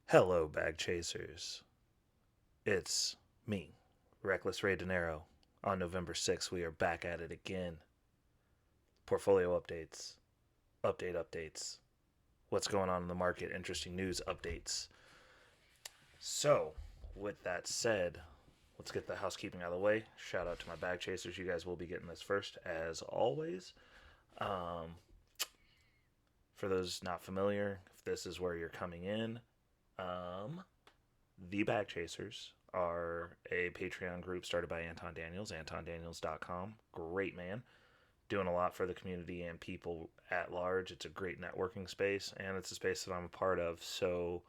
Hello, bag chasers. It's me, Reckless Ray On November 6th, we are back at it again. Portfolio updates, updates. What's going on in the market? Interesting news updates. So, with that said, let's get the housekeeping out of the way. Shout out to my bag chasers. You guys will be getting this first, as always. Um, for those not familiar, if this is where you're coming in, um, the Bag Chasers are a Patreon group started by Anton Daniels, antondaniels.com. Great man. Doing a lot for the community and people at large. It's a great networking space, and it's a space that I'm a part of. So,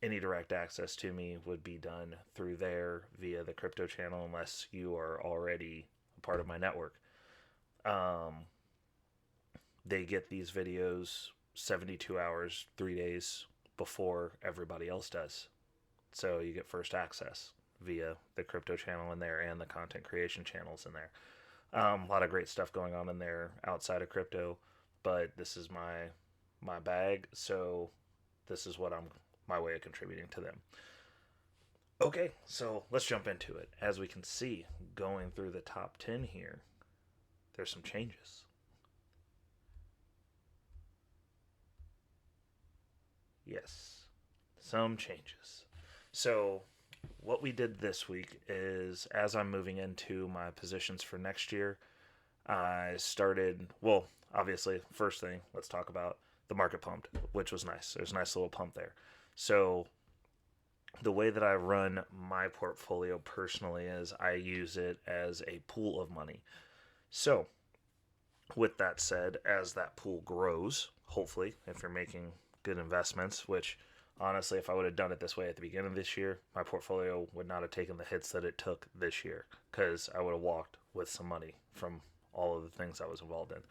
any direct access to me would be done through there via the crypto channel, unless you are already a part of my network. Um, they get these videos 72 hours, 3 days before everybody else does. So you get first access via the crypto channel in there and the content creation channels in there. A lot of great stuff going on in there outside of crypto, but this is my bag, so this is what I'm my way of contributing to them. Okay, so let's jump into it. As we can see, going through the top 10 here, there's some changes. Yes, some changes. So what we did this week is, as I'm moving into my positions for next year, I started, well, obviously, first thing, let's talk about the market pumped, which was nice. There's a nice little pump there. So, the way that I run my portfolio personally is I use it as a pool of money. So, with that said, as that pool grows, hopefully, if you're making good investments, which honestly, if I would have done it this way at the beginning of this year, my portfolio would not have taken the hits that it took this year because I would have walked with some money from all of the things I was involved in.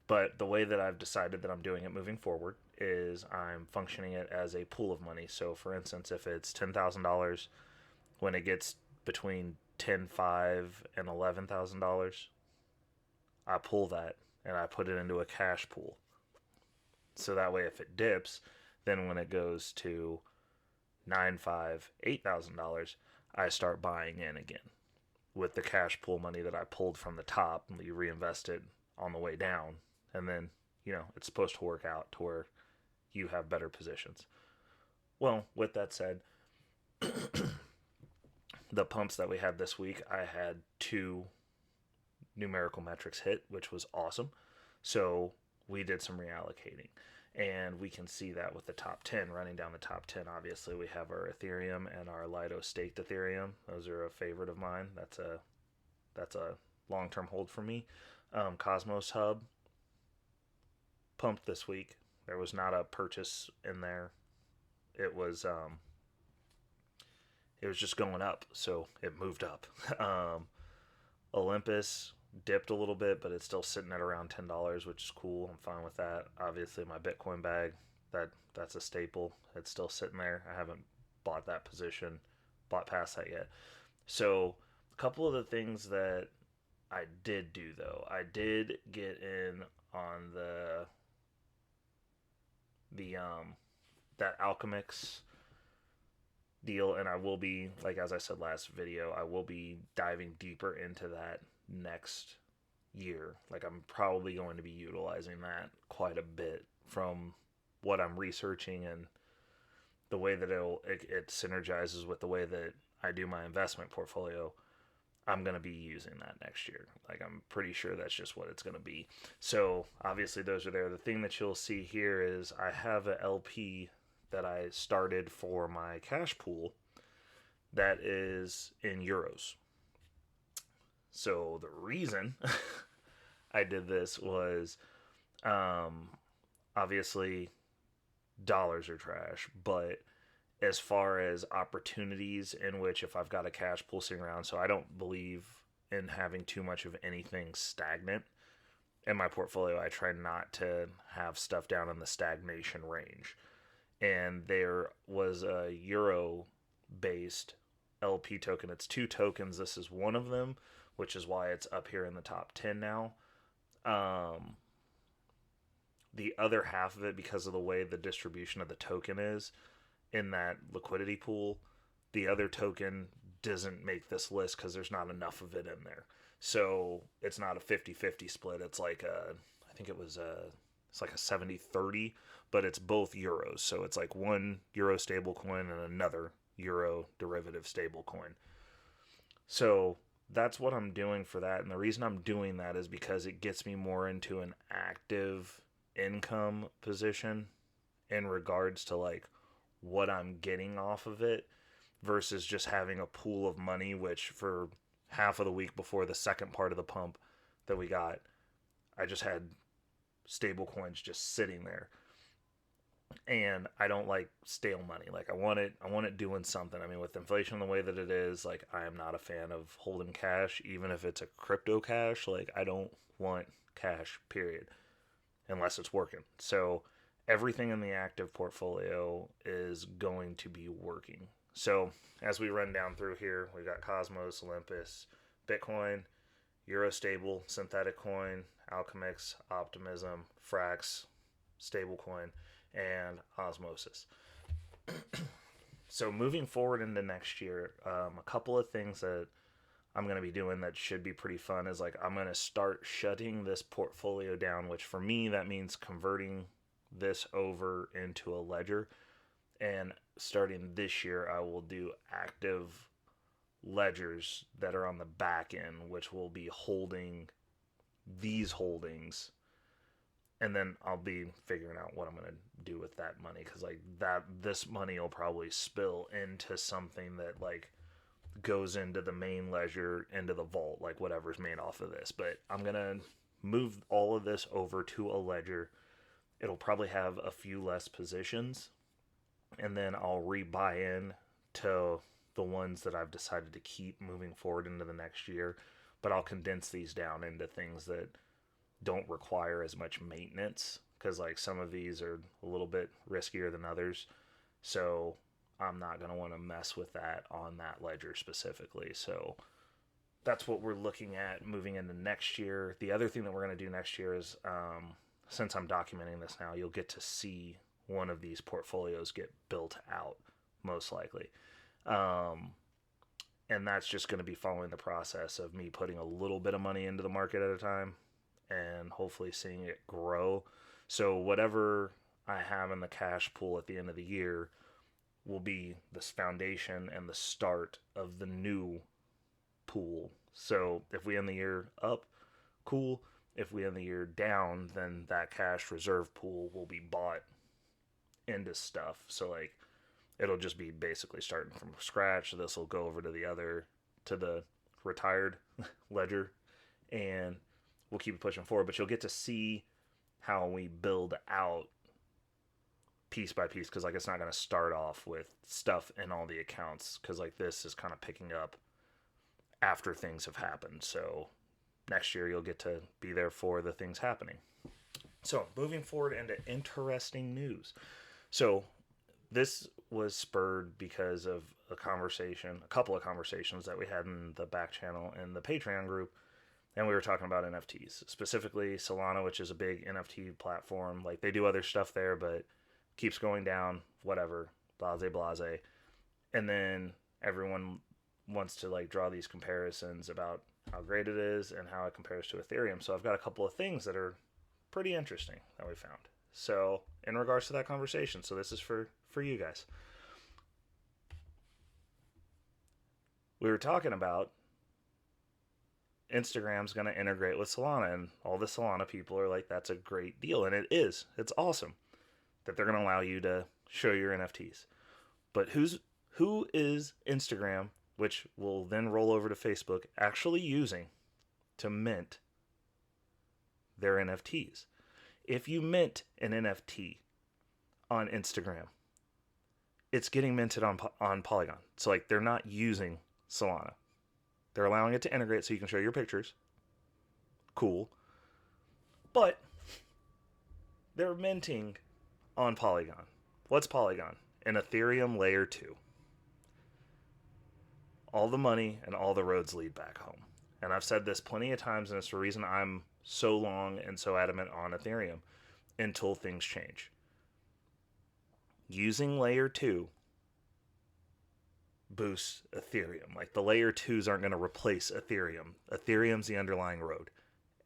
But the way that I've decided that I'm doing it moving forward is I'm functioning it as a pool of money. So, for instance, if it's $10,000, when it gets between 10,500 and $11,000, I pull that and I put it into a cash pool. So that way, if it dips, then when it goes to 9,500, $8,000, I start buying in again with the cash pool money that I pulled from the top and you reinvest it on the way down. And then, it's supposed to work out to where you have better positions. Well, with that said, the pumps that we had this week, I had two numerical metrics hit, which was awesome. So we did some reallocating. And we can see that with the top 10, running down the top 10. Obviously, we have our Ethereum and our Lido staked Ethereum. Those are a favorite of mine. That's a long-term hold for me. Cosmos Hub pumped this week. There was not a purchase in there. It was just going up, so it moved up. Olympus dipped a little bit, but it's still sitting at around $10, which is cool. I'm fine with that. Obviously, my Bitcoin bag, that's a staple. It's still sitting there. I haven't bought that position, bought past that yet. So, a couple of the things that I did do though, I did get in on the that Alchemix deal, and I will be, like as I said last video, I will be diving deeper into that next year. Like I'm probably going to be utilizing that quite a bit from what I'm researching and the way that it synergizes with the way that I do my investment portfolio. I'm going to be using that next year. Like I'm pretty sure that's just what it's going to be. So obviously those are there. The thing that you'll see here is I have a LP that I started for my cash pool that is in euros. So the reason I did this was obviously dollars are trash, but as far as opportunities in which if I've got a cash pool sitting around, so I don't believe in having too much of anything stagnant in my portfolio. I try not to have stuff down in the stagnation range. And there was a euro based LP token. It's two tokens. This is one of them, which is why it's up here in the top 10 now. The other half of it, because of the way the distribution of the token is, in that liquidity pool. The other token doesn't make this list because there's not enough of it in there. So it's not a 50-50 split. It's like I think it's like a 70-30, but it's both euros. So it's like one euro stablecoin and another euro derivative stablecoin. So that's what I'm doing for that. And the reason I'm doing that is because it gets me more into an active income position in regards to like what I'm getting off of it versus just having a pool of money, which for half of the week before the second part of the pump that we got, I just had stable coins just sitting there. And I don't like stale money. Like I want it doing something. I mean, with inflation the way that it is, like I am not a fan of holding cash, even if it's a crypto cash. Like I don't want cash, period, unless it's working. So everything in the active portfolio is going to be working. So as we run down through here, we've got Cosmos, Olympus, Bitcoin, Eurostable, Synthetic Coin, Alchemix, Optimism, Frax, Stablecoin, and Osmosis. So moving forward into next year, a couple of things that I'm going to be doing that should be pretty fun is like I'm going to start shutting this portfolio down, which for me that means converting this over into a ledger. And starting this year, I will do active ledgers that are on the back end, which will be holding these holdings. And then I'll be figuring out what I'm going to do with that money, because like that this money will probably spill into something that like goes into the main ledger, into the vault, like whatever's made off of this. But I'm going to move all of this over to a ledger. It'll probably have a few less positions, and then I'll rebuy in to the ones that I've decided to keep moving forward into the next year. But I'll condense these down into things that don't require as much maintenance, because like some of these are a little bit riskier than others. So I'm not going to want to mess with that on that ledger specifically. So that's what we're looking at moving into next year. The other thing that we're going to do next year is, since I'm documenting this now, you'll get to see one of these portfolios get built out, most likely. And that's just going to be following the process of me putting a little bit of money into the market at a time and hopefully seeing it grow. So whatever I have in the cash pool at the end of the year will be this foundation and the start of the new pool. So if we end the year up, cool. If we end the year down, then that cash reserve pool will be bought into stuff. So like it'll just be basically starting from scratch. This will go over to the retired ledger, and we'll keep pushing forward. But you'll get to see how we build out piece by piece, because like it's not going to start off with stuff in all the accounts, because like this is kind of picking up after things have happened. So next year you'll get to be there for the things happening. So moving forward into interesting news. So this was spurred because of a couple of conversations that we had in the back channel and the Patreon group. And we were talking about NFTs, specifically Solana, which is a big NFT platform. Like they do other stuff there, but keeps going down, whatever, blase, blase. And then everyone wants to like draw these comparisons about how great it is and how it compares to Ethereum. So I've got a couple of things that are pretty interesting that we found. So in regards to that conversation, so this is for you guys. We were talking about Instagram's going to integrate with Solana, and all the Solana people are like, that's a great deal. And it is. It's awesome that they're going to allow you to show your NFTs. But who is Instagram, which will then roll over to Facebook, actually using to mint their NFTs? If you mint an NFT on Instagram, it's getting minted on Polygon. So like they're not using Solana. They're allowing it to integrate so you can show your pictures. Cool. But they're minting on Polygon. What's Polygon? An Ethereum layer 2. All the money and all the roads lead back home. And I've said this plenty of times, and it's the reason I'm so long and so adamant on Ethereum until things change. Using layer 2 boost Ethereum. Like, the layer 2s aren't going to replace Ethereum. Ethereum's the underlying road.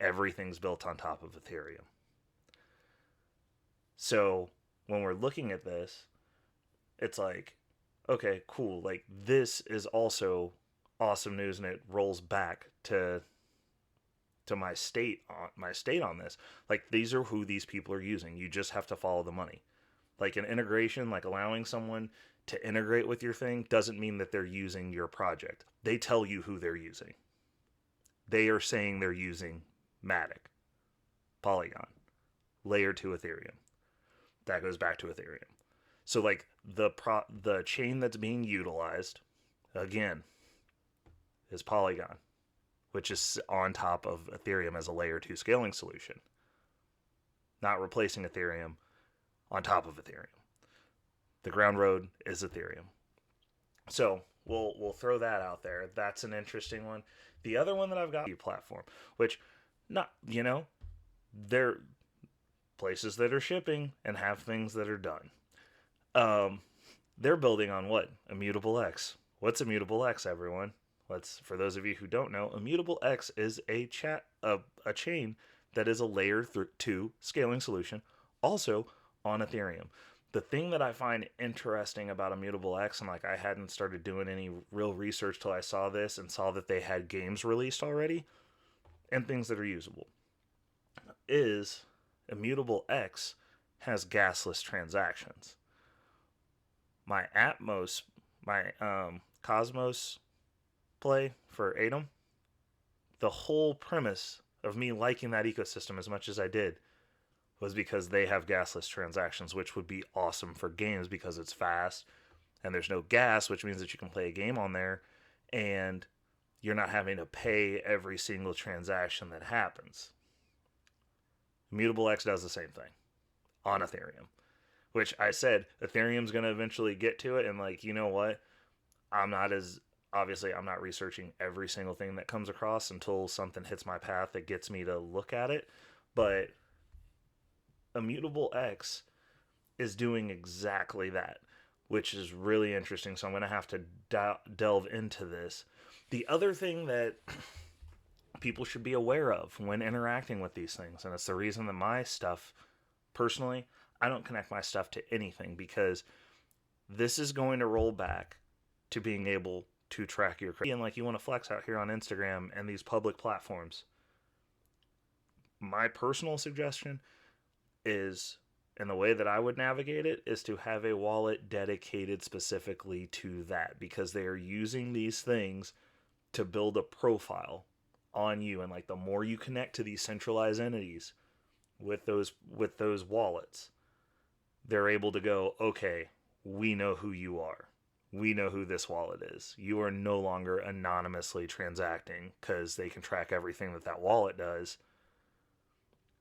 Everything's built on top of Ethereum. So when we're looking at this, it's like, okay, cool. Like, this is also awesome news, and it rolls back to my state on this. Like, these are who these people are using. You just have to follow the money. Like, an integration, like allowing someone to integrate with your thing, doesn't mean that they're using your project. They tell you who they're using. They are saying they're using Matic, Polygon, layer 2 Ethereum. That goes back to Ethereum. So, like, the chain that's being utilized, again, is Polygon, which is on top of Ethereum as a layer 2 scaling solution. Not replacing Ethereum, on top of Ethereum. The ground road is Ethereum. So we'll throw that out there. That's an interesting one. The other one that I've got, platform, which, not, they're places that are shipping and have things that are done. They're building on what? Immutable X. What's Immutable X, everyone? For those of you who don't know, Immutable X is a chain that is a layer 2 scaling solution, also on Ethereum. The thing that I find interesting about Immutable X, and like, I hadn't started doing any real research till I saw this and saw that they had games released already and things that are usable, is Immutable X has gasless transactions. My Cosmos play for Atom, the whole premise of me liking that ecosystem as much as I did was because they have gasless transactions, which would be awesome for games because it's fast and there's no gas, which means that you can play a game on there and you're not having to pay every single transaction that happens. Immutable X does the same thing on Ethereum, which I said Ethereum's going to eventually get to it. And like, you know what? I'm not researching every single thing that comes across until something hits my path that gets me to look at it. But Immutable X is doing exactly that, which is really interesting. So I'm going to have to delve into this. The other thing that people should be aware of when interacting with these things, and it's the reason that my stuff, personally, I don't connect my stuff to anything, because this is going to roll back to being able to track your credit. And like, you want to flex out here on Instagram and these public platforms. My personal suggestion is, and the way that I would navigate it, is to have a wallet dedicated specifically to that, because they are using these things to build a profile on you. And like, the more you connect to these centralized entities with those wallets, they're able to go, okay, we know who you are. We know who this wallet is. You are no longer anonymously transacting, because they can track everything that wallet does.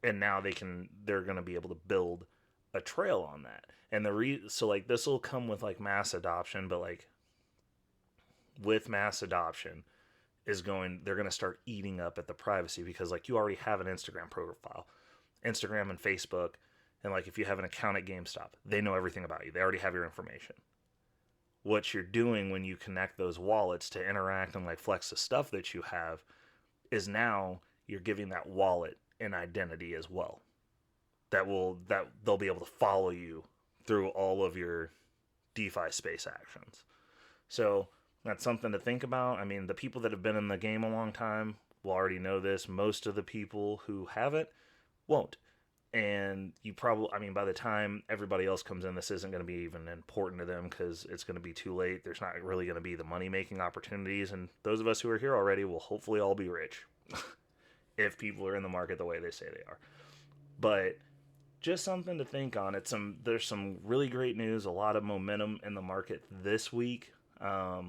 And now they're going to be able to build a trail on that. And so like, this will come with like mass adoption, but like, with mass adoption they're going to start eating up at the privacy, because like, you already have an Instagram profile, Instagram and Facebook. And like, if you have an account at GameStop, they know everything about you. They already have your information. What you're doing when you connect those wallets to interact and like flex the stuff that you have, is now you're giving that wallet an identity as well. That they'll be able to follow you through all of your DeFi space actions. So that's something to think about. I mean, the people that have been in the game a long time will already know this. Most of the people who haven't won't. And by the time everybody else comes in, this isn't going to be even important to them, because it's going to be too late. There's not really going to be the money-making opportunities. And those of us who are here already will hopefully all be rich if people are in the market the way they say they are. But just something to think on. There's some really great news, a lot of momentum in the market this week. I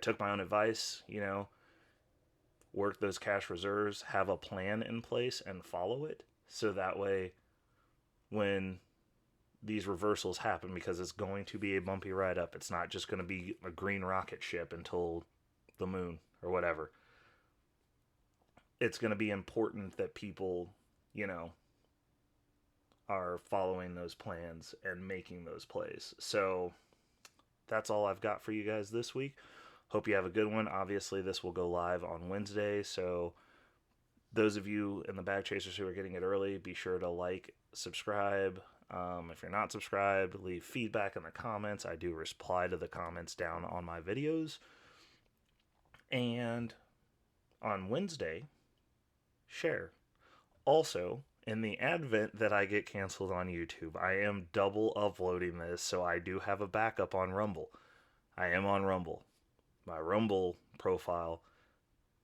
took my own advice, work those cash reserves, have a plan in place, and follow it. So that way, when these reversals happen, because it's going to be a bumpy ride up, it's not just going to be a green rocket ship until the moon or whatever. It's going to be important that people, are following those plans and making those plays. So that's all I've got for you guys this week. Hope you have a good one. Obviously, this will go live on Wednesday, so those of you in the Bag Chasers who are getting it early, be sure to like, subscribe. If you're not subscribed, leave feedback in the comments. I do reply to the comments down on my videos. And on Wednesday, share. Also, in the advent that I get canceled on YouTube, I am double uploading this, so I do have a backup on Rumble. I am on Rumble. My Rumble profile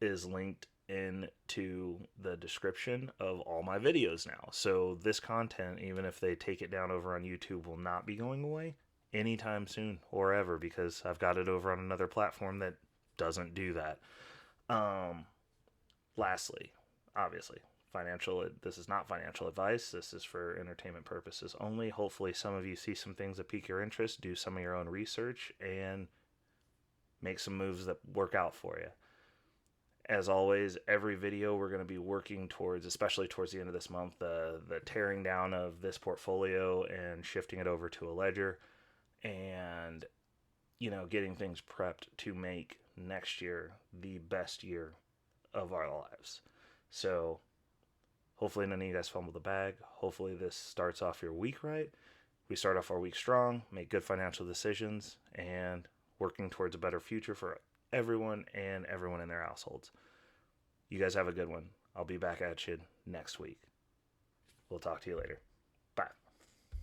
is linked into the description of all my videos now. So this content, even if they take it down over on YouTube, will not be going away anytime soon or ever, because I've got it over on another platform that doesn't do that. Lastly, obviously, this is not financial advice. This is for entertainment purposes only. Hopefully some of you see some things that pique your interest, do some of your own research, and make some moves that work out for you. As always, every video we're going to be working towards, especially towards the end of this month, the tearing down of this portfolio and shifting it over to a ledger, and getting things prepped to make next year the best year of our lives. So hopefully none of you guys fumble the bag. Hopefully this starts off your week right. We start off our week strong, make good financial decisions, and working towards a better future for everyone and everyone in their households. You guys have a good one. I'll be back at you next week. We'll talk to you later.